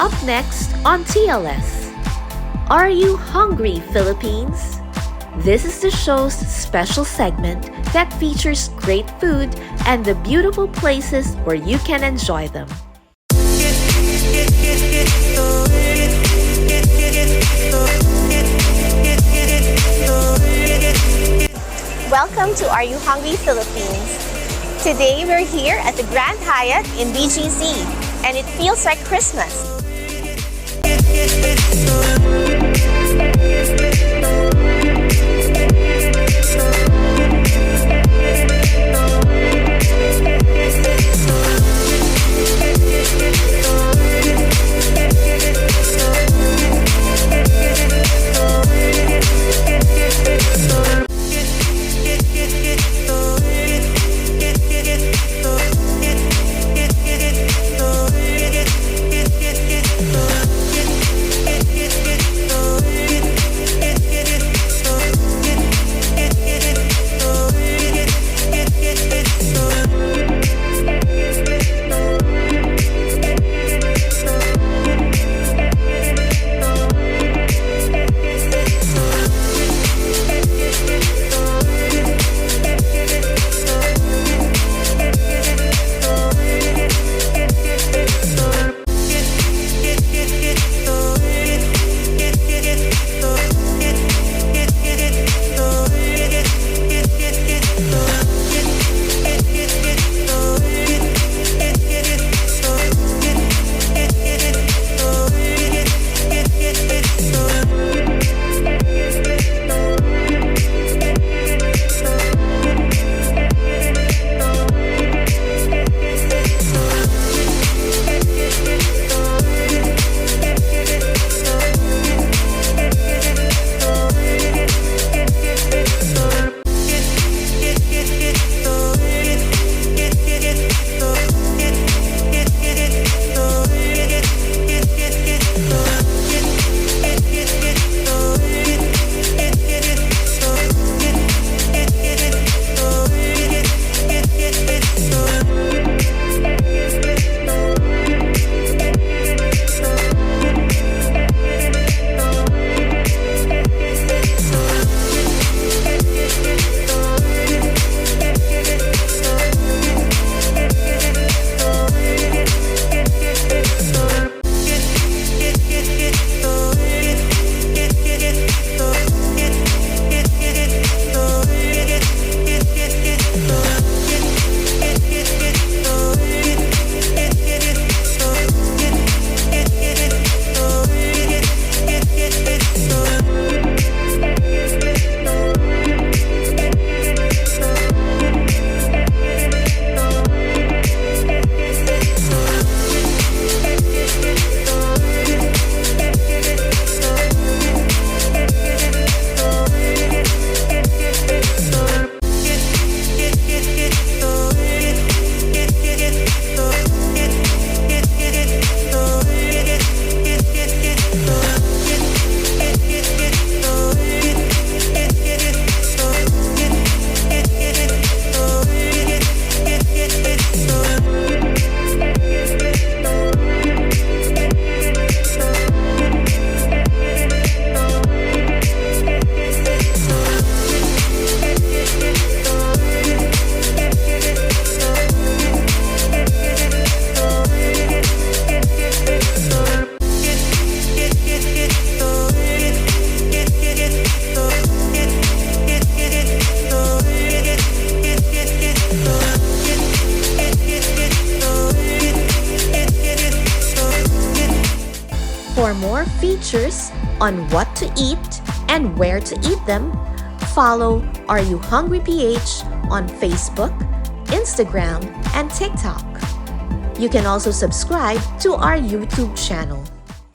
Up next on TLS, Are You Hungry, Philippines? This is the show's special segment that features great food and the beautiful places where you can enjoy them. Welcome to Are You Hungry, Philippines? Today we're here at the Grand Hyatt in BGC, and it feels like Christmas. For more features on what to eat and where to eat them, follow Are You Hungry PH on Facebook, Instagram, and TikTok. You can also subscribe to our YouTube channel.